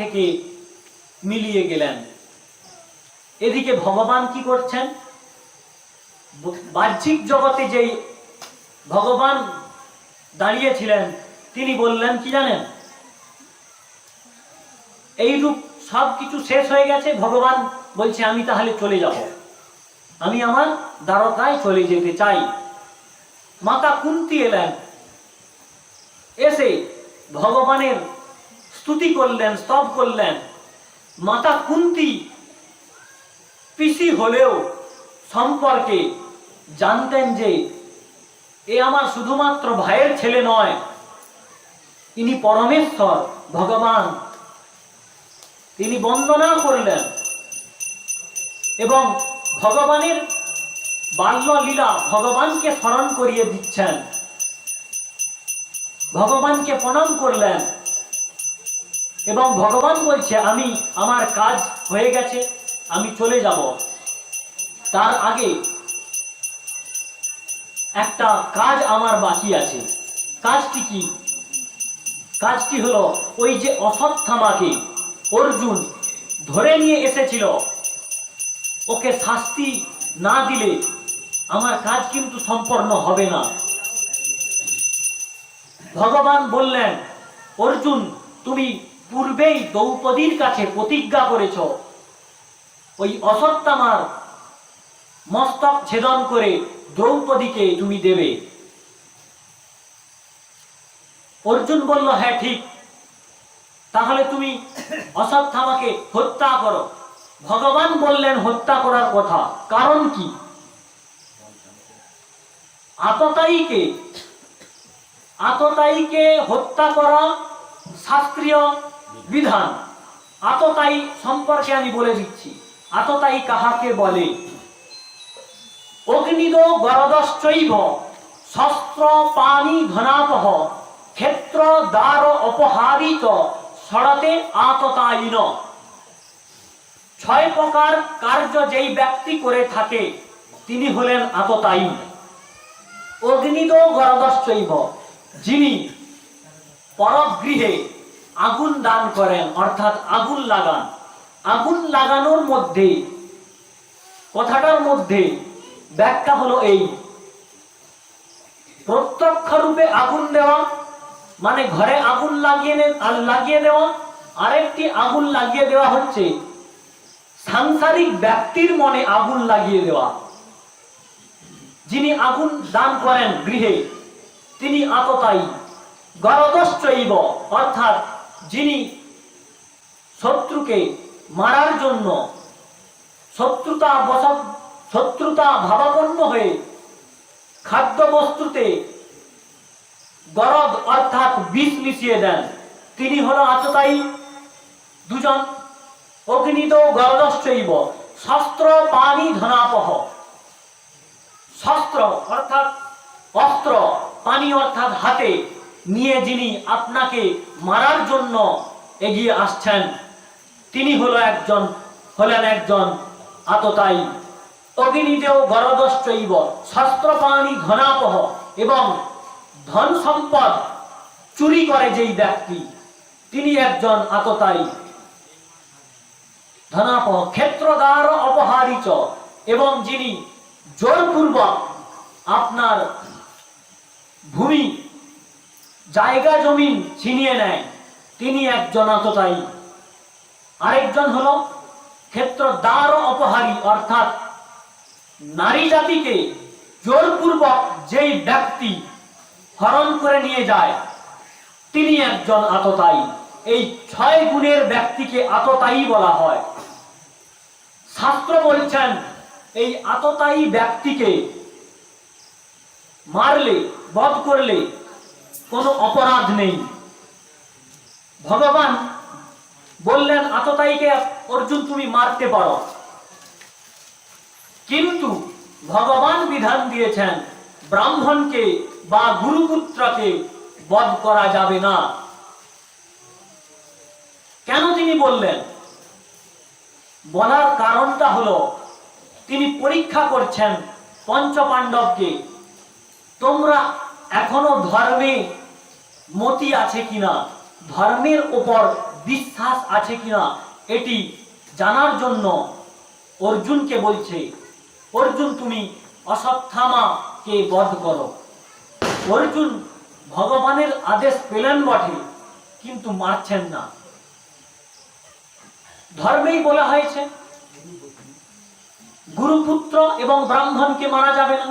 থেকে মিলিয়ে গেলেন। এদিকে ভগবান কি করছেন? বাহ্যিক জগতে যেই ভগবান দাঁড়িয়েছিলেন তিনি বললেন কি জানেন, এই রূপ সব কিছু শেষ হয়ে গেছে। ভগবান বলছে আমি তাহলে চলে যাব, আমি আমার দ্বারকায় চলে যেতে চাই। মাতা কুন্তী এলেন, এসে ভগবানের স্তুতি করলেন, স্তব করলেন। মাতা কুন্তী পিসি হলেও সম্পর্কে জানতেন যে এ আমার শুধুমাত্র ভাইয়ের ছেলে নয়, ইনি পরমেশ্বর ভগবান। তিনি বন্দনা করলেন এবং ভগবানের বাল্যলীলা ভগবানকে স্মরণ করিয়ে দিচ্ছেন। ভগবানকে প্রণাম করলেন এবং ভগবান বলছে আমি আমার কাজ হয়ে গেছে, আমি চলে যাব। তার আগে একটা কাজ আমার বাকি আছে। কাজটি কি? কাজটি হলো ওই যে অশ্বত্থামাকে অর্জুন ধরে নিয়ে এসেছিল, ওকে শাস্তি না দিলে আমার কাজ কিন্তু সম্পন্ন হবে না। ভগবান বললেন, অর্জুন তুমি পূর্বেই দ্রৌপদীর কাছে প্রতিজ্ঞা করেছ ওই অশ্বত্থামার মস্তক ছেদন করে দ্রৌপদীকে তুমি দেবে। অর্জুন বলল, হ্যাঁ ঠিক, তাহলে তুমি অশ্বত্থামাকে হত্যা করো। ভগবান বললেন হত্যা করার কথা, কারণ কি? আততায়ীকে হত্যা করা শাস্ত্রীয় বিধান। আততায়ী সম্পর্কে আমি বলে দিচ্ছি, আততায়ী কাহাকে বলে? অগ্নিদ গরদশ্চৈব শস্ত্র পানি ধনাপহ ক্ষেত্র দ্বার অপহারিত সড়তে আততায়ীন। 6 প্রকার কার্য যেই ব্যক্তি করে থাকে তিনি হলেন আততায়ী। অগ্নিদ গরদশ্চৈব, যিনি পরগৃহে আগুন দান করেন, অর্থাৎ আগুন লাগান। আগুন লাগানোর মধ্যে, কথাটার মধ্যে ব্যাখ্যা হলো এই, প্রত্যক্ষ রূপে আগুন দেওয়া মানে ঘরে আগুন লাগিয়ে দেওয়া, আরেকটি আগুন লাগিয়ে দেওয়া হচ্ছে সাংসারিক ব্যক্তির মনে আগুন লাগিয়ে দেওয়া। যিনি আগুন দান করেন গৃহে তিনি আততায়ী। গরদশ্চৈব, অর্থাৎ যিনি শত্রুকে মারার জন্য শত্রুতা ভাবাপন্ন হয়ে খাদ্য বস্তুতে গরদ অর্থাৎ বিষ মিশিয়ে দেন, তিনি হলো আততায়ী। দুজন। অগ্নিদ গরদশ্চৈব শস্ত্র পানি ধনাপহ, শস্ত্র অর্থাৎ অস্ত্র, পানি অর্থাৎ হাতে নিয়ে যিনি আপনাকে মারার জন্য এগিয়ে আসছেন তিনি হলেন একজন আততায়ী। অগ্নিদেও গরদশ্চৈব শস্ত্র পানি ধনাপহ, এবং ধন সম্পদ চুরি করে যেই ব্যক্তি তিনি একজন আততায়ী। ধনাপহ ক্ষেত্রদ্বার অপহারিত, এবং যিনি জোরপূর্বক আপনার ভূমি জায়গা জমিন ছিনিয়ে নেয় তিনি একজন আততায়ী। আরেকজন হলো ক্ষেত্রদ্বার অপহারী, অর্থাৎ নারী জাতিকে জোরপূর্বক যেই ব্যক্তি হরণ করে নিয়ে যায় তিনি একজন আততায়ী। এই 6 গুণের ব্যক্তিকে আততায়ী বলা হয়। শাস্ত্র বলছেন এই আততায়ী ব্যক্তিকে মারলে, বধ করলে কোনো অপরাধ নেই। ভগবান বললেন আততায়ীকে অর্জুন তুমি মারতে পারো, কিন্তু ভগবান বিধান দিয়েছেন ব্রাহ্মণকে বা গুরুপুত্রকে বধ করা যাবে না। কেন তিনি বললেন? বলার কারণটা হলো তিনি পরীক্ষা করছেন পঞ্চপাণ্ডবকে, তোমরা এখনো ধর্মে মতি আছে কিনা, ধর্মের উপর বিশ্বাস আছে কিনা এটি জানার জন্য অর্জুনকে বলছে, অর্জুন তুমি অশ্বত্থামাকে বধ করো। অর্জুন ভগবানের আদেশ পেলেন বটে, কিন্তু মারছেন না। ধর্মেই বলা হয়েছে গুরুপুত্র এবং ব্রাহ্মণকে মারা যাবে না,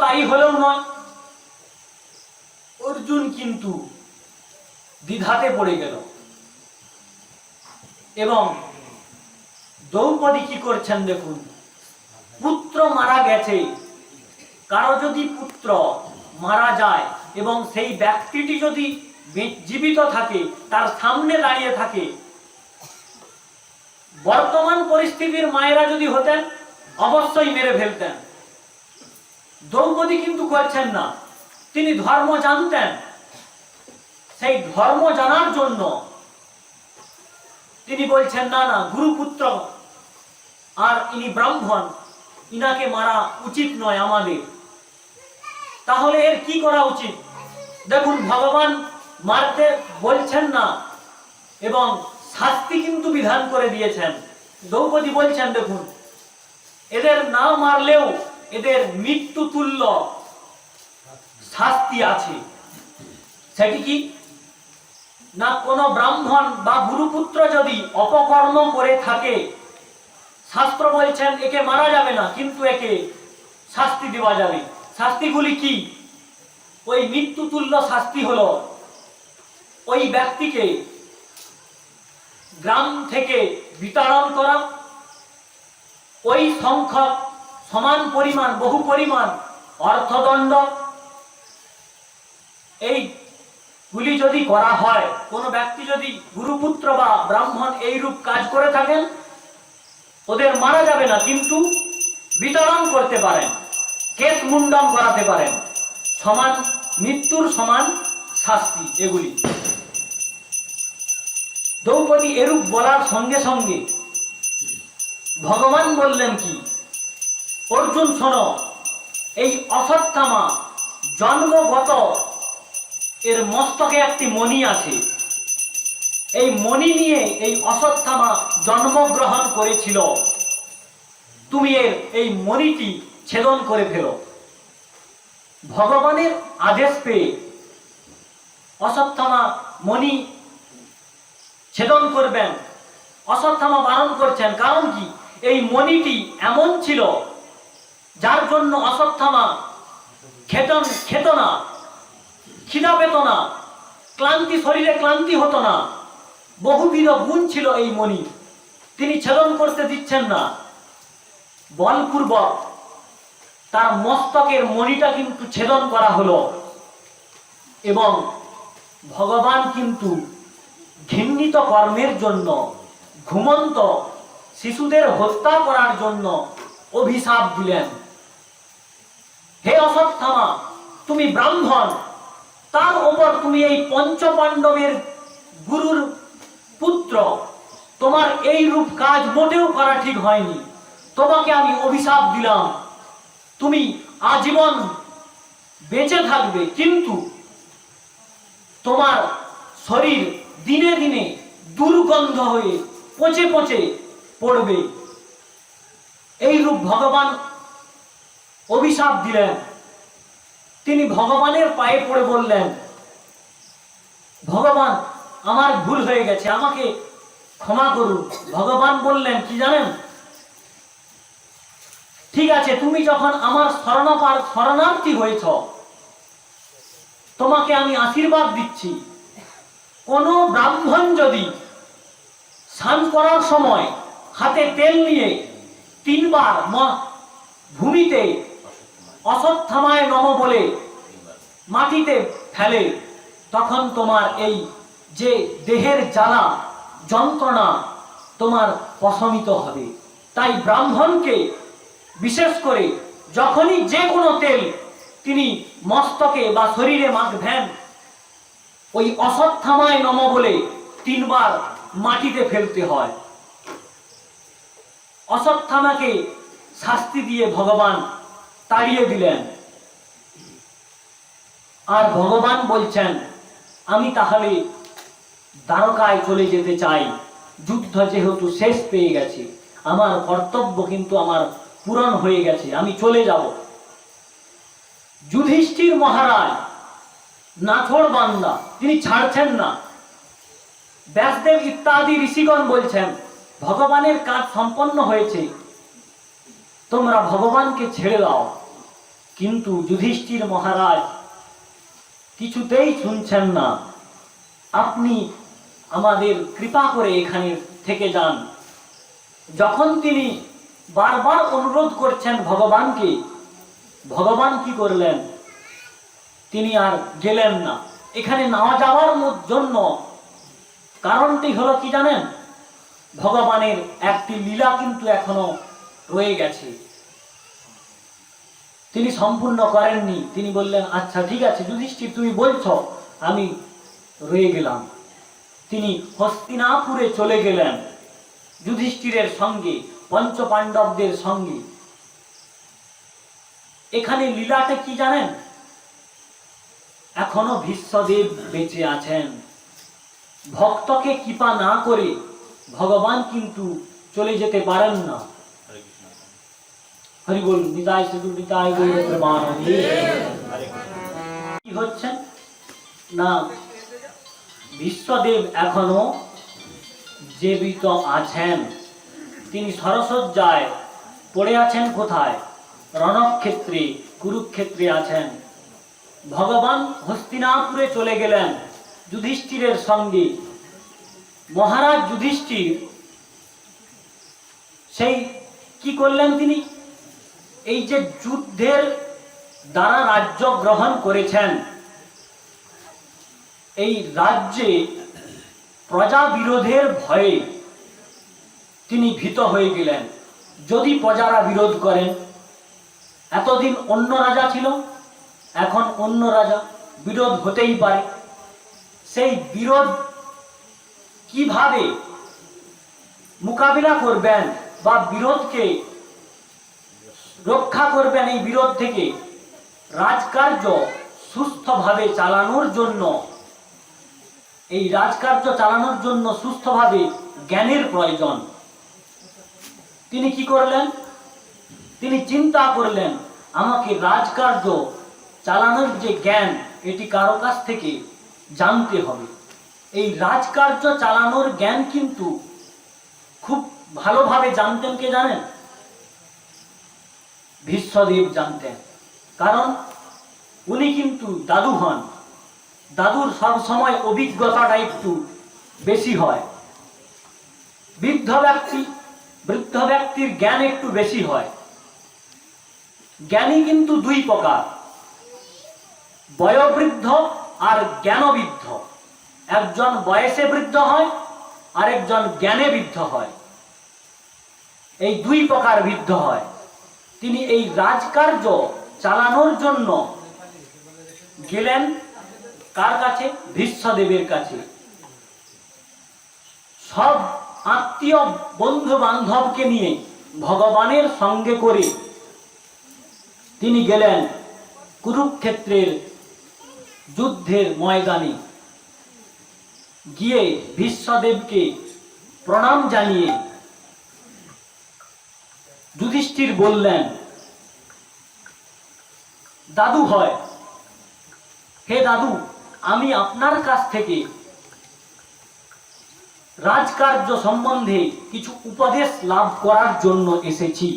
তাই হলেও নয়। অর্জুন কিন্তু দ্বিধাতে পড়ে গেল এবং দ্রৌপদী কি করছেন দেখুন। পুত্র মারা গেছে, কারো যদি পুত্র মারা যায় এবং সেই ব্যক্তিটি যদি জীবিত থাকে, তার সামনে দাঁড়িয়ে থাকে, বর্তমান পরিস্থিতির মায়েরা যদি হতেন অবশ্যই মেরে ফেলতেন। দ্রৌপদী কিন্তু করছেন না, তিনি ধর্ম জানতেন। সেই ধর্ম জানার জন্য তিনি বলছেন না না, গুরুপুত্র আর ইনি ব্রাহ্মণ, ইনাকে মারা উচিত নয় আমাদের। তাহলে এর কি করা উচিত? দেখুন, ভগবান মারতে বলছেন না এবং শাস্তি কিন্তু বিধান করে দিয়েছেন। দ্রৌপদী বলছেন দেখুন, এদের না মারলেও এদের মৃত্যু তুল্য শাস্তি আছে। সেটি কি না, কোন ব্রাহ্মণ বা গুরুপুত্র যদি অপকর্ম করে থাকে, শাস্ত্র বলছেন একে মারা যাবে না, কিন্তু একে শাস্তি দেওয়া যাবে। শাস্তিগুলি কি? ওই মৃত্যু তুল্য শাস্তি হলো ওই ব্যক্তিকে গ্রাম থেকে বিতাড়ন করা, ওই সংখ্যক সমান পরিমাণ বহু পরিমাণ অর্থদণ্ড, এইগুলি যদি করা হয়, কোনো ব্যক্তি যদি গুরুপুত্র বা ব্রাহ্মণ এইরূপ কাজ করে থাকেন, ওদের মারা যাবে না, কিন্তু বিতাড়ন করতে পারেন, কেশ মুন্ডন করাতে পারেন, সমান মৃত্যুর সমান শাস্তি এগুলি। দ্রৌপদী এরূপ বলার সঙ্গে সঙ্গে ভগবান বললেন কি, অর্জুন শোনো, এই অশ্বত্থামা জন্মগত এর মস্তকে একটি মণি আছে। এই মণি নিয়ে এই অশ্বত্থামা জন্মগ্রহণ করেছিল। তুমি এই মণিটি ছেদন করে ফেলো। ভগবানের আদেশ পেয়ে অশ্বত্থামা মণি ছেদন করবেন, অশ্বত্থামা বারণ করছেন। কারণ কি? এই মণিটি এমন ছিল যার জন্য অশ্বত্থামা খেত না, খিদা পেত না, ক্লান্তি, শরীরে ক্লান্তি হতো না। বহুবিধ গুণ ছিল এই মণি, তিনি ছেদন করতে দিচ্ছেন না। বলপূর্বক তার মস্তকের মণিটা কিন্তু ছেদন করা হলো এবং ভগবান কিন্তু ঘৃণিত কর্মের জন্য, ঘুমন্ত শিশুদের হত্যা করার জন্য অভিশাপ দিলেন। হে অশ্বত্থামা, তুমি ব্রাহ্মণ, তার উপর তুমি এই পঞ্চপাণ্ডবের গুরুর পুত্র, তোমার এই রূপ কাজ মোটেও করা ঠিক হয়নি। তোমাকে আমি অভিশাপ দিলাম, তুমি আজীবন বেঁচে থাকবে, কিন্তু তোমার শরীর দিনে দিনে দুর্গন্ধ হয়ে পচে পচে পড়বে। এই রূপ ভগবান অভিশাপ দিলেন। তিনি ভগবানের পায়ে পড়ে বললেন, ভগবান আমার ভুল হয়ে গেছে, আমাকে ক্ষমা করুন। ভগবান বললেন কি জানেন? ঠিক আছে, তুমি যখন আমার শরণার্থী হয়েছ, তোমাকে আমি আশীর্বাদ দিচ্ছি। কোন ব্রাহ্মণ যদি স্নান করার সময় হাতে তেল নিয়ে 3 বার ভূমিতে অশ্বত্থামায় নমঃ বলে মাটিতে ফেলে, তখন তোমার এই যে দেহের জ্বালা যন্ত্রণা তোমার প্রশমিত হবে। তাই ব্রাহ্মণকে বিশেষ করে যখনই যে কোনো তেল তিনি মস্তকে বা শরীরে মাখবেন, ওই অশ্বত্থামায় নমঃ বলে 3 বার মাটিতে ফেলতে হয়। অশ্বত্থামাকে শাস্তি দিয়ে ভগবান তাড়িয়ে দিলেন। আর ভগবান বলছেন, আমি তাহলে দ্বারকায় চলে যেতে চাই, যুদ্ধ যেহেতু শেষ পেয়ে গেছে, আমার কর্তব্য কিন্তু আমার পূরণ হয়ে গেছে, আমি চলে যাব। যুধিষ্ঠির মহারাজ নাছোড় বান্দা, তিনি ছাড়ছেন না। ব্যাসদেব ইত্যাদি ঋষিগণ বলছেন ভগবানের কাজ সম্পন্ন হয়েছে, তোমরা ভগবানকে ছেড়ে দাও। কিন্তু যুধিষ্ঠির মহারাজ কিছুতেই শুনছেন না। আপনি আমাদের কৃপা করে এখানে থেকে যান। যখন তিনি বারবার অনুরোধ করছেন ভগবানকে, ভগবান কি করলেন? তিনি আর গেলেন না। এখানে না যাওয়ার জন্য কারণটি হলো কি জানেন? ভগবানের একটি লীলা কিন্তু এখনো রয়ে গেছে, তিনি সম্পূর্ণ করেননি। তিনি বললেন আচ্ছা ঠিক আছে যুধিষ্ঠির, তুমি বলছো, আমি রয়ে গেলাম। তিনি হস্তিনাপুরে চলে গেলেন যুধিষ্ঠিরের সঙ্গে, পঞ্চপাণ্ডবদের সঙ্গে। এখানে লীলাটা কি জানেন? এখনো ভীষ্মদেব বেঁচে আছেন। ভক্তকে কৃপা না করে ভগবান কিন্তু চলে যেতে পারেন না। হরি বল, নিতাই শুধু নিতাই গৌর প্রেমানন্দে। কি হচ্ছে না, ভীষ্মদেব এখনো জীবিত আছেন। তিনি সরসজ্জায় পড়ে আছেন। কোথায়? রণক্ষেত্রে, কুরুক্ষেত্রে আছেন। ভগবান হস্তিনাপুরে চলে গেলেন যুধিষ্ঠিরের সঙ্গে। মহারাজ যুধিষ্ঠির সেই কি করলেন? তিনি এই যে যুদ্ধের দ্বারা রাজ্য গ্রহণ করেছেন, এই রাজ্যে প্রজা বিরোধের ভয়ে তিনি ভীত হয়ে গেলেন। যদি প্রজারা বিরোধ করেন, এতদিন অন্য রাজা ছিল, এখন অন্য রাজা, বিরোধ হতেই পারে। সেই বিরোধ কিভাবে মোকাবিলা করবেন বা বিরোধকে রক্ষা করবেন, এই বিরোধ থেকে রাজকার্য সুস্থভাবে চালানোর জন্য, এই রাজকার্য চালানোর জন্য সুস্থভাবে জ্ঞানের প্রয়োজন। তিনি কি করলেন? তিনি চিন্তা করলেন আমাকে রাজকার্য চালানোর যে জ্ঞান, এটি কারো কাছ থেকে জানতে হবে। এই রাজকার্য চালানোর জ্ঞান কিন্তু খুব ভালোভাবে জানতেন কে জানেন? ভীষ্মদেব জানতেন। কারণ উনি কিন্তু দাদু হন। দাদুর সব সময় অভিজ্ঞতাটা একটু বেশি হয়। বৃদ্ধ ব্যক্তির জ্ঞান একটু বেশি হয়। জ্ঞানী কিন্তু দুই প্রকার, বয়োবৃদ্ধ আর জ্ঞানবৃদ্ধ। একজন বয়সে বৃদ্ধ হয়, আর একজন জ্ঞানে বৃদ্ধ হয়। এই দুই প্রকার বৃদ্ধ হয়। তিনি এই রাজকার্য চালানোর জন্য গেলেন কার কাছে? ভীষ্মদেবের কাছে। সব আত্মীয় বন্ধু বান্ধবকে নিয়ে ভগবানের সঙ্গে করে তিনি গেলেন কুরুক্ষেত্রের যুদ্ধের ময়দানে। গিয়ে ভীষ্মদেবকে প্রণাম জানিয়ে যুধিষ্ঠির বললেন, দাদু হয়, হে দাদু, আমি আপনার কাছ থেকে রাজকার্য সম্বন্ধে কিছু উপদেশ লাভ করার জন্য এসেছি।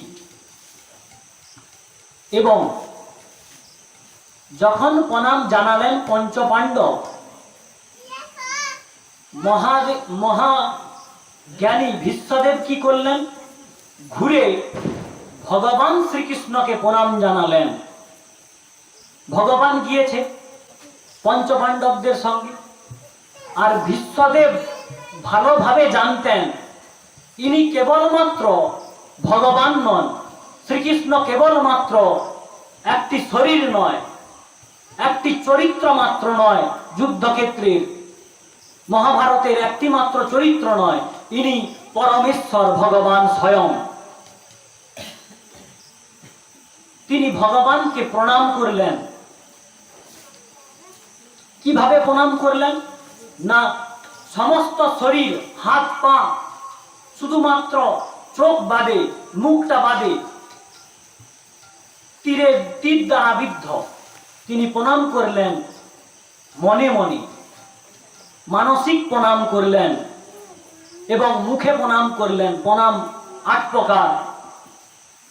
এবং যখন প্রণাম জানালেন পঞ্চপাণ্ডব, মহাজ্ঞানী ভীষ্মদেব কি করলেন? ঘুরে ভগবান শ্রীকৃষ্ণকে প্রণাম জানালেন। ভগবান গিয়েছে পঞ্চপাণ্ডবদের সঙ্গে। আর ভীষ্মদেব ভালোভাবে জানতেন ইনি কেবলমাত্র ভগবান নন, শ্রীকৃষ্ণ কেবলমাত্র একটি শরীর নয়, একটি চরিত্র মাত্র নয়, যুদ্ধক্ষেত্রের মহাভারতের একটি মাত্র চরিত্র নয়, ইনি পরমেশ্বর ভগবান স্বয়ং। তিনি ভগবানকে প্রণাম করলেন। কিভাবে প্রণাম করলেন? না, সমস্ত শরীর, হাত পা, শুধুমাত্র চোখ বাদে, মুখটা বাদে তীর দ্বারা বিদ্ধ। তিনি প্রণাম করলেন মনে মনে, মানসিক প্রণাম করলেন এবং মুখে প্রণাম করলেন। প্রণাম 8 প্রকার,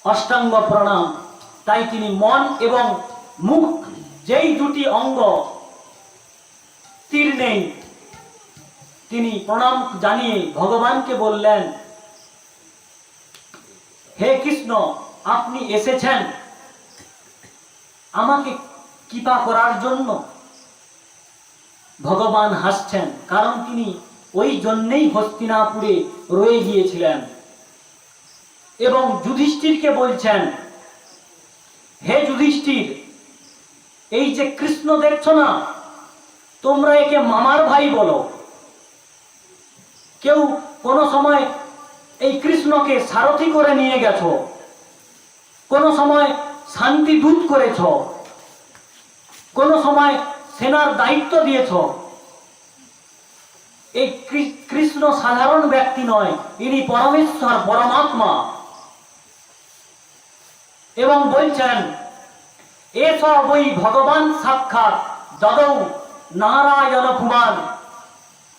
অষ্টাঙ্গ প্রণাম। তাই তিনি মন এবং মুখ, যেই দুটি অঙ্গ তীর নেই, তিনি প্রণাম জানিয়ে ভগবানকে বললেন, হে কৃষ্ণ, আপনি এসেছেন আমাকে কৃপা করার জন্য। ভগবান হাসছেন, কারণ তিনি ওই জন্যেই হস্তিনাপুরে রয়ে গিয়েছিলেন। এবং যুধিষ্ঠিরকে বলছেন, হে যুধিষ্ঠির, এই যে কৃষ্ণ দেখছো না, তোমরা একে মামার ভাই বলো। কেউ কোনো সময় এই কৃষ্ণকে সারথি করে নিয়ে গেছো, কোনো সময় শান্তি দূত করেছ, কোনো সময় সেনার দায়িত্ব দিয়েছ। এই কৃষ্ণ সাধারণ ব্যক্তি নয়, ইনি পরমেশ্বর, পরমাত্মা। এবং বলছেন, এসব ওই ভগবান সাক্ষাৎ দদৌ নারায়ণ পুমান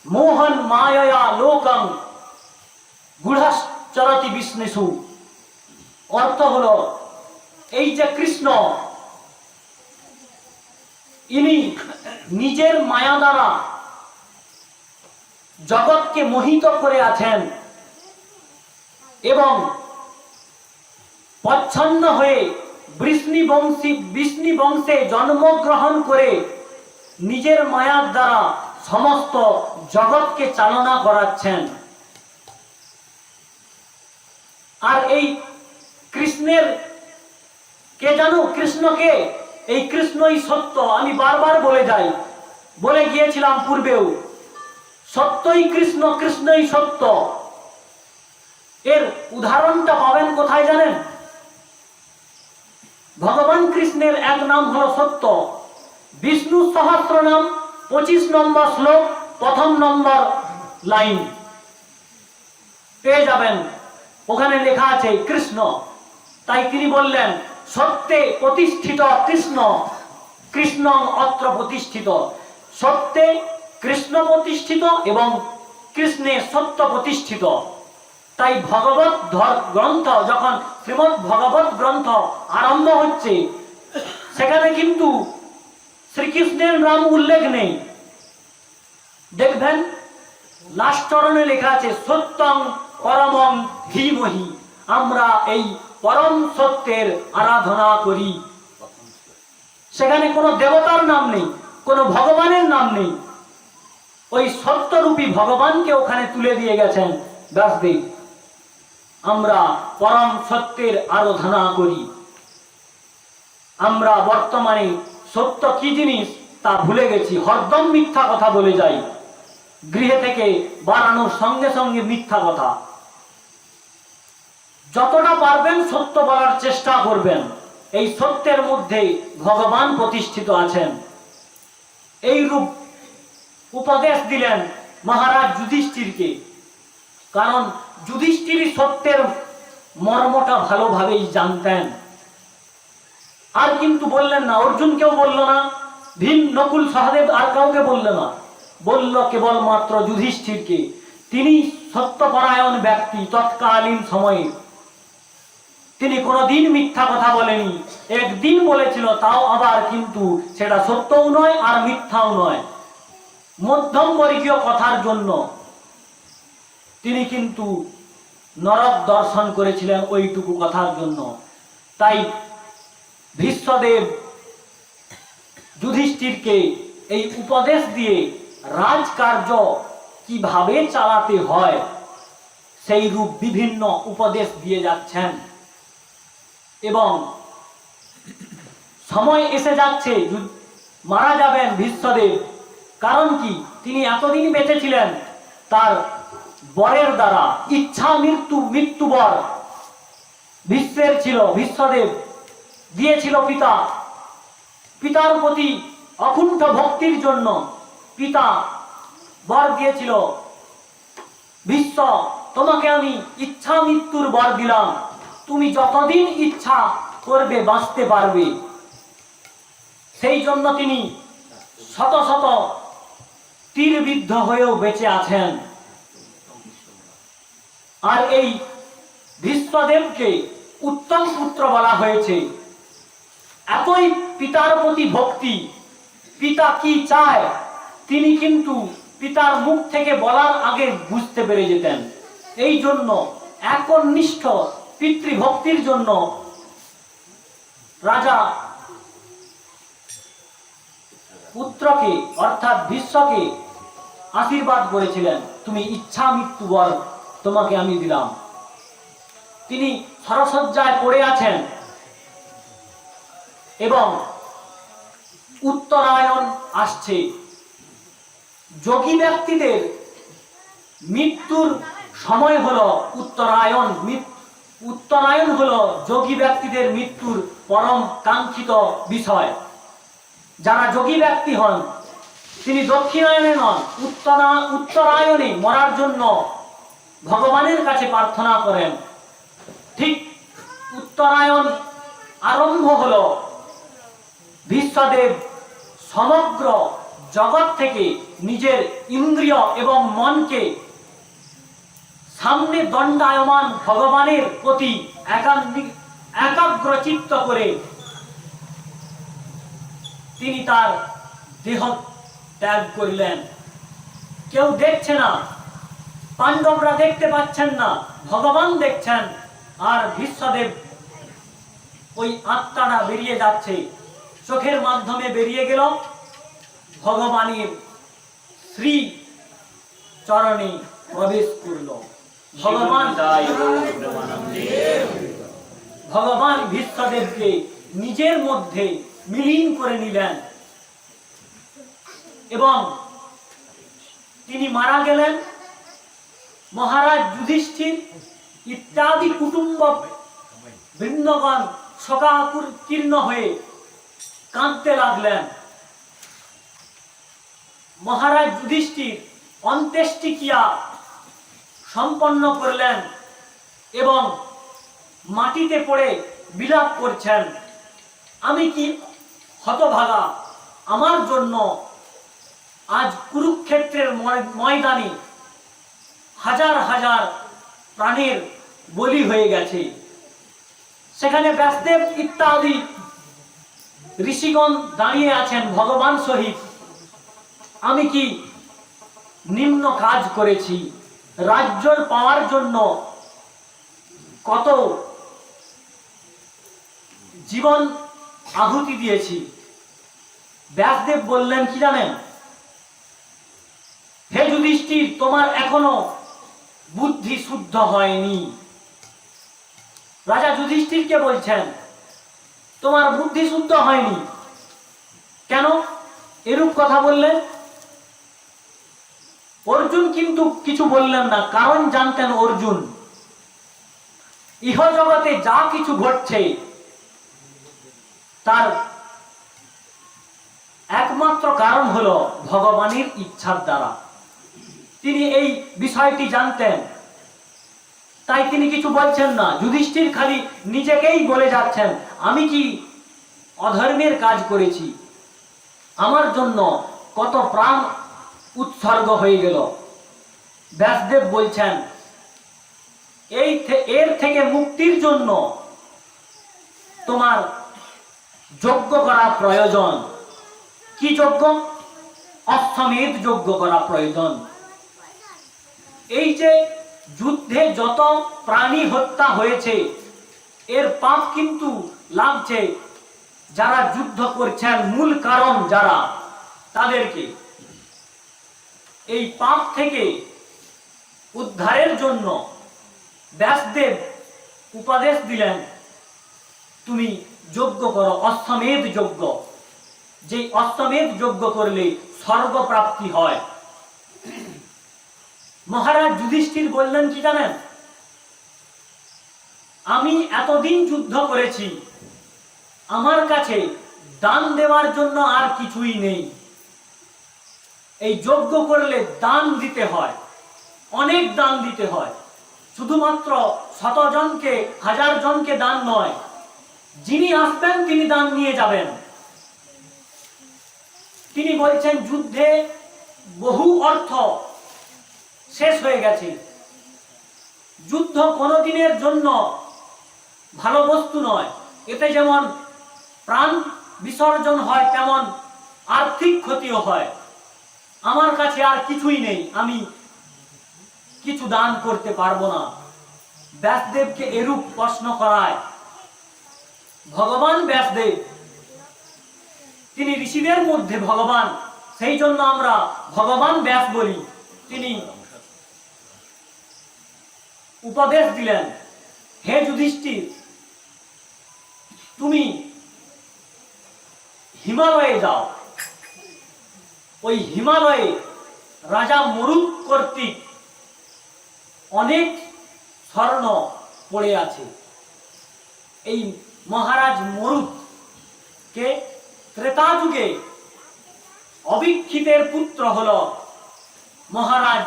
মোহন মায়া লোকং গুঢ়শ্চরতি বিষ্ণেষু। অর্থ হলো, এই যে কৃষ্ণ, ইনি নিজের মায়া দ্বারা জগৎকে মোহিত করে আছেন এবং প্রচ্ছন্ন হয়ে বিষ্ণু বংশে জন্মগ্রহণ করে নিজের মায়ার দ্বারা সমস্ত জগৎকে চালনা করাচ্ছেন। আর এই কৃষ্ণের কে জানো? কৃষ্ণকে, এই কৃষ্ণই সত্য। আমি বারবার বলে গিয়েছিলাম পূর্বেও, সত্যই কৃষ্ণ, কৃষ্ণই সত্য। এর উদাহরণটা পাবেন কোথায় জানেন? ভগবান কৃষ্ণের এক নাম হলো সত্য। বিষ্ণু সহস্র নাম 25 নম্বর শ্লোক, 1 নম্বর লাইন পেয়ে যাবেন। ওখানে লেখা আছে কৃষ্ণ। তাই তিনি বললেন, সত্যে প্রতিষ্ঠিত কৃষ্ণ, কৃষ্ণ অত্র প্রতিষ্ঠিত। সত্যে কৃষ্ণ প্রতিষ্ঠিত এবং কৃষ্ণে সত্য প্রতিষ্ঠিত। তাই ভগবত গ্রন্থ, যখন শ্রীমৎ ভগবত গ্রন্থ আরম্ভ হচ্ছে, সেখানে কিন্তু শ্রীকৃষ্ণের নাম উল্লেখ নেই। দেখবেন লাস্ট চরণে লেখা আছে, সত্যং পরমং ধীমহি। আমরা এই পরম সত্যের আরাধনা করি। সেখানে কোনো দেবতার নাম নেই, কোনো ভগবানের নাম নেই। ওই সত্যরূপী ভগবানকে ওখানে তুলে দিয়ে গেছেন ব্যাসদেব। আমরা পরম সত্যের আরাধনা করি। আমরা বর্তমানে সত্য কি জিনিস তা ভুলে গেছি, হরদম মিথ্যা কথা বলে যাই। গৃহে থেকে বাড়ানোর সঙ্গে সঙ্গে মিথ্যা কথা। যতটা পারবেন সত্য বলার চেষ্টা করবেন। এই সত্যের মধ্যে ভগবান প্রতিষ্ঠিত আছেন। এই রূপ উপদেশ দিলেন মহারাজ যুধিষ্ঠিরকে, কারণ যুধিষ্ঠির সত্যের মর্মটা ভালোভাবেই জানতেন। আর কিন্তু বললেন না, অর্জুনকেও বলল না, ভীম, নকুল, সহদেব আর কাউকে বলল না, বলল কেবলমাত্র যুধিষ্ঠিরকে। তিনি সত্যপরায়ণ ব্যক্তি। তৎকালীন সময়ে তিনি কোনোদিন মিথ্যা কথা বলেনি। একদিন বলেছিল, তাও আবার কিন্তু সেটা সত্যও নয় আর মিথ্যাও নয়, মধ্যম বর্গীয় কথার জন্য তিনি কিন্তু নরক দর্শন করেছিলেন ওইটুকু কথার জন্য। তাই ভীষ্মদেব যুধিষ্ঠিরকে এই উপদেশ দিয়ে রাজকার্য কিভাবে চালাতে হয় সেই রূপ বিভিন্ন উপদেশ দিয়ে যাচ্ছেন। এবং সময় এসে যাচ্ছে, মারা যাবেন ভীষ্মদেব। কারণ কি? তিনি এতদিন বেঁচে ছিলেন তার বরের দ্বারা। ইচ্ছা মৃত্যু বর ভীষ্মের ছিল। ভীষ্মদেব দিয়েছিল পিতার প্রতি অকুণ্ঠ ভক্তির জন্য। পিতা বর দিয়েছিল, ভীষ্ম তোমাকে আমি ইচ্ছা মৃত্যুর বর দিলাম, তুমি যতদিন ইচ্ছা করবে বাঁচতে পারবে। সেই জন্য তিনি শত শত তীরবিদ্ধ হয়েও বেঁচে আছেন। আর এই ভীষ্মদেবকে উত্তম পুত্র বলা হয়েছে। এতই পিতার প্রতি ভক্তি, পিতা কি চায় তিনি কিন্তু পিতার মুখ থেকে বলার আগে বুঝতে পেরে যেতেন। এই জন্য একনিষ্ঠ পিতৃভক্তির জন্য রাজা পুত্রকে অর্থাৎ ভীষ্মকে আশীর্বাদ করেছিলেন, তুমি ইচ্ছা মৃত্যু বর তোমাকে আমি দিলাম। তিনি শরশয্যায় পড়ে আছেন এবং উত্তরায়ণ আসছে। যোগী ব্যক্তিদের মৃত্যুর সময় হলো উত্তরায়ণ। উত্তরায়ণ হলো যোগী ব্যক্তিদের মৃত্যুর পরম কাঙ্ক্ষিত বিষয়। যারা যোগী ব্যক্তি হন তিনি দক্ষিণায়নে নন, উত্তরায়ণে মরার জন্য ভগবানের কাছে প্রার্থনা করেন। ঠিক উত্তরায়ণ আরম্ভ হলো, ভীষ্মদেব সমগ্র জগৎ থেকে নিজের ইন্দ্রিয় এবং মনকে সামনে দণ্ডায়মান ভগবানের প্রতি একাগ্রচিত্ত করে তিনি তার দেহ ত্যাগ করলেন। কেউ দেখছে না, পাণ্ডবরা দেখতে পাচ্ছেন না, ভগবান দেখছেন। আর ভীষ্মদেব ওই আত্মাটা বেরিয়ে যাচ্ছে, চোখের মাধ্যমে বেরিয়ে গেল, ভগবানের শ্রী চরণে প্রবেশ করল। ভগবান ভীষ্মদেবকে নিজের মধ্যে বিলীন করে নিলেন এবং তিনি মারা গেলেন। মহারাজ যুধিষ্ঠির ইত্যাদি কুটুম্ব বৃন্দগণ শোকাকুল হয়ে কাঁদতে লাগলেন। মহারাজ যুধিষ্ঠির অন্ত্যেষ্টিক্রিয়া সম্পন্ন করলেন এবং মাটিতে পড়ে বিলাপ করছেন, আমি কি হতভাগা, আমার জন্য আজ কুরুক্ষেত্রের ময়দানে হাজার হাজার প্রাণের বলি হয়ে গেছে। সেখানে ব্যাসদেব ইত্যাদি ঋষিগণ দাঁড়িয়ে আছেন ভগবান সহিত, আমি কি নিম্ন কাজ করেছি, রাজ্য পাওয়ার জন্য কত জীবন আহুতি দিয়েছি। ব্যাসদেব বললেন কি জানেন, হে যুধিষ্ঠির, তোমার এখনো বুদ্ধি শুদ্ধ হয়নি। রাজা যুধিষ্ঠিরকে বলছেন তোমার বুদ্ধি শুদ্ধ হয়নি কেন এরূপ কথা বললেন? অর্জুন কিন্তু কিছু বললেন না, কারণ জানতেন অর্জুন ইহ জগতে যা কিছু ঘটছে তার একমাত্র কারণ হলো ভগবানের ইচ্ছার দ্বারা। তিনি এই বিষয়টি জানতেন, তাই তিনি কিছু বলছেন না। যুধিষ্ঠির খালি নিজেকেই বলে যাচ্ছেন, আমি কি অধর্মের কাজ করেছি, আমার জন্য কত প্রাণ উৎসর্গ হয়ে গেল। ব্যাসদেব বলছেন এর থেকে মুক্তির জন্য তোমার যজ্ঞ করা প্রয়োজন। কি যজ্ঞ? অশ্বমেধ যজ্ঞ করা প্রয়োজন। এই যে যুদ্ধে যত প্রাণী হত্যা হয়েছে এর পাপ কিন্তু লাগছে যারা যুদ্ধ করছেন, মূল কারণ যারা, তাদেরকে এই পাপ থেকে উদ্ধারের জন্য ব্যাসদেব উপদেশ দিলেন, তুমি যজ্ঞ করো, অশ্বমেধ যজ্ঞ। যে অশ্বমেধ যজ্ঞ করলে স্বর্গ প্রাপ্তি হয়। মহারাজ যুধিষ্ঠির বললেন কি জানেন, আমি এতদিন যুদ্ধ করেছি, আমার কাছে দান দেওয়ার জন্য আর কিছুই নেই। এই যজ্ঞ করলে দান দিতে হয়, অনেক দান দিতে হয়, শুধুমাত্র 100 জনকে 1000 জনকে দান নয়, যিনি আসবেন তিনি দান নিয়ে যাবেন। তিনি বলছেন যুদ্ধে বহু অর্থ শেষ হয়ে গেছে। যুদ্ধ কোনোদিনের জন্য ভালো বস্তু নয়, এতে যেমন প্রাণ বিসর্জন হয় তেমন আর্থিক ক্ষতিও হয়। আমার কাছে আর কিছুই নেই, আমি কিছু দান করতে পারবো না। ব্যাসদেবকে এরূপ প্রশ্ন করায় ভগবান ব্যাসদেব, তিনি ঋষিদের মধ্যে ভগবান, সেই জন্য আমরা ভগবান ব্যাস বলি। তিনি উপদেশ দিলেন, হে যুধিষ্ঠির, তুমি হিমালয়ে যাও। ওই হিমালয়ে রাজা মরুত কর্তৃক অনেক স্বর্ণ পড়ে আছে। এই মহারাজ মরুত কে ত্রেতা যুগে অবিক্ষিতের পুত্র হল মহারাজ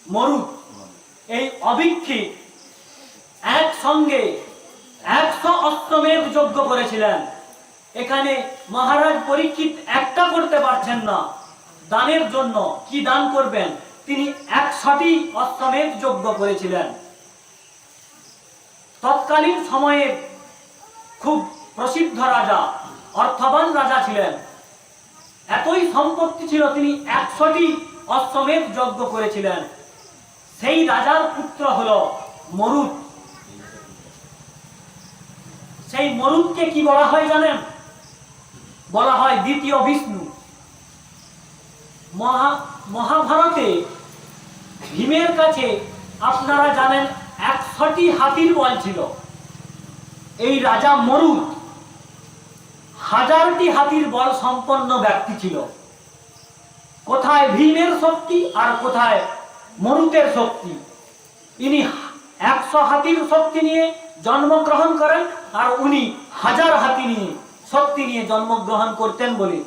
মরুত। এই অবিক্ষিত একসঙ্গে 100 অশ্বমেধ যজ্ঞ করেছিলেন। এখানে মহারাজ পরীক্ষিত একটা করতে পারছেন না দানের জন্য, কি দান করবেন? তিনি 100টি অশ্বমেধ যজ্ঞ করেছিলেন। তৎকালীন সময়ে খুব প্রসিদ্ধ রাজা, অর্থবান রাজা ছিলেন। এতই সম্পত্তি ছিল, তিনি 100টি অশ্বমেধ যজ্ঞ করেছিলেন। সেই রাজার পুত্র হল মরুত। সেই মরুতকে কি বলা হয় জানেন? বলা হয় দ্বিতীয় বিষ্ণু। মহাভারতে ভীমের কাছে আপনারা জানেন 100টি হাতির বল ছিল। এই রাজা মরুত 1000টি হাতির বল সম্পন্ন ব্যক্তি ছিল। কোথায় ভীমের শক্তি আর কোথায় মরুতের শক্তি? ইনি 100 হাতির শক্তি নিয়ে জন্মগ্রহণ করেন, আর উনি 1000 হাতি নিয়ে শক্তি নিয়ে জন্মগ্রহণ করতেন বলে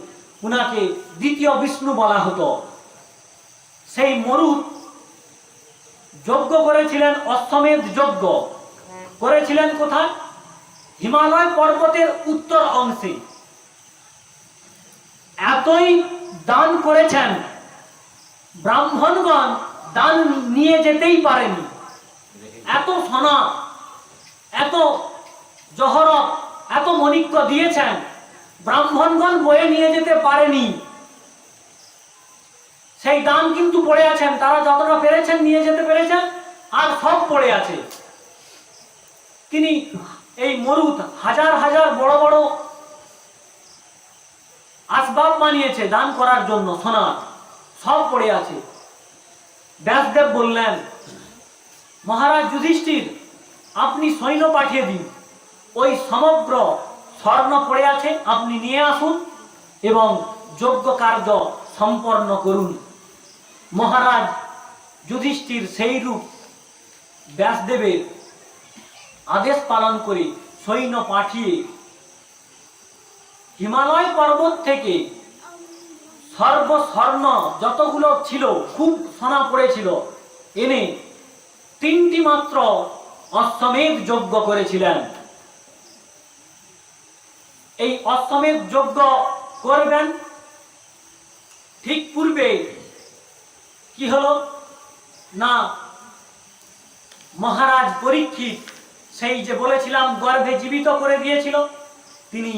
উনাকে দ্বিতীয় বিষ্ণু বলা হতো। সেই মরুত যজ্ঞ করেছিলেন, অশ্বমেধ যজ্ঞ করেছিলেন কোথায়? হিমালয় পর্বতের উত্তর অংশে। এতই দান করেছেন, ব্রাহ্মণগণ দান নিয়ে যেতেই পারেনি। এত সোনা, এত জহরত, এত মণিক্য দিয়েছেন, ব্রাহ্মণগণ বয়ে নিয়ে যেতে পারেনি। সেই দান কিন্তু পড়ে আছেন, তারা যতটা পেরেছেন নিয়ে যেতে পেরেছেন, আর সব পড়ে আছে। তিনি এই মরুত 1000 বড় বড় আসবাব বানিয়েছে দান করার জন্য, সোনা সব পড়ে আছে। ব্যাসদেব বললেন, মহারাজ যুধিষ্ঠির, আপনি সৈন্য পাঠিয়ে দিন, ওই সমগ্র স্বর্ণ পড়ে আছে, আপনি নিয়ে আসুন এবং যজ্ঞ কার্য সম্পন্ন করুন। মহারাজ যুধিষ্ঠির সেই রূপ ব্যাসদেবের আদেশ পালন করে সৈন্য পাঠিয়ে হিমালয় পর্বত থেকে সর্বস্বর্ণ যতগুলো ছিল, খুব সোনা পড়েছিল, এনে 3টি মাত্র অশ্বমেধ যজ্ঞ করেছিলেন। এই অশ্বমেধ যজ্ঞ করবেন ঠিক পূর্বে কি হলো না, মহারাজ পরীক্ষিত, সেই যে বলেছিলাম গর্ভে জীবিত করে দিয়েছিল, তিনি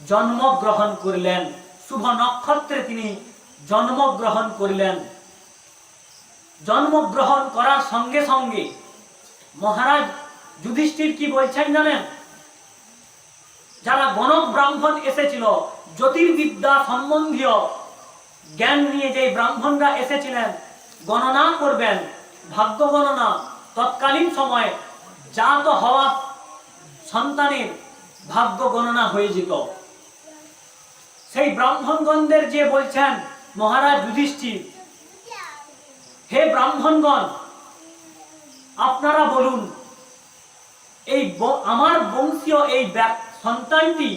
জন্মগ্রহণ করলেন। শুভ নক্ষত্রে তিনি জন্মগ্রহণ করলেন। জন্মগ্রহণ করার সঙ্গে সঙ্গে মহারাজ যুধিষ্ঠির কি বলছেন জানেন? যারা গণক ব্রাহ্মণ এসেছিল, জ্যোতির্বিদ্যা সম্বন্ধীয় জ্ঞান নিয়ে যে ব্রাহ্মণরা এসেছিলেন, গণনা করবেন, ভাগ্য গণনা, তৎকালীন সময়ে জাত হওয়া সন্তানের ভাগ্য গণনা হয়ে যেত। সেই ব্রাহ্মণগণদের যে বলছেন মহারাজ যুধিষ্ঠির, হে ব্রাহ্মণগণ, আপনারা বলুন, এই আমার বংশীয় এই সন্তানটি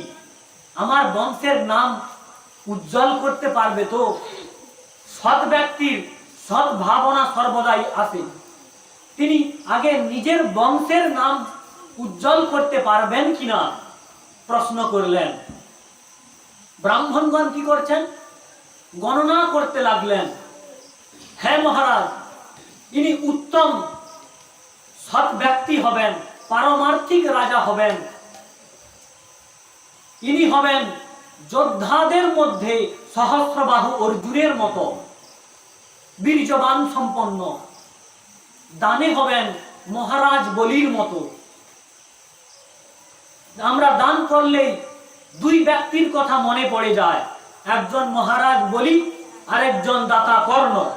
আমার বংশের নাম উজ্জ্বল করতে পারবে তো? সৎ ব্যক্তির সৎ ভাবনা সর্বদাই আসে। তিনি আগে নিজের বংশের নাম উজ্জ্বল করতে পারবেন কিনা প্রশ্ন করলেন। ব্রাহ্মণগণ কি করছেন? গণনা করতে লাগলেন। হ্যাঁ মহারাজ, ইনি উত্তম সৎ ব্যক্তি হবেন, পারমার্থিক রাজা হবেন। ইনি হবেন যোদ্ধাদের মধ্যে সহস্রবাহু অর্জুনের মতো বীর্যবান সম্পন্ন। দানে হবেন মহারাজ বলির মতো। আমরা দান করলেই দুই ব্যক্তির কথা মনে পড়ে যায়, একজন মহারাজ বলি, আরেকজন দাতা কর্ণ।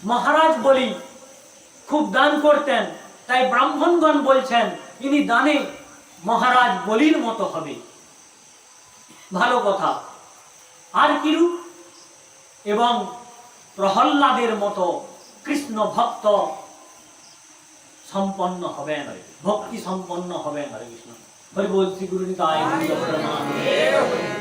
মহারাজ বলি খুব দান করতেন, তাই ব্রাহ্মণগণ বলছেন ইনি দানে মহারাজ বলির মতো হবে। ভালো কথা। আর কি রূপ? এবং প্রহল্লাদের মতো কৃষ্ণ ভক্ত সম্পন্ন হবেন, ভক্তি সম্পন্ন হবেন। হরে কৃষ্ণ। হরি বল। শ্রী গুরু নিতাই গৌর প্রেমানন্দে।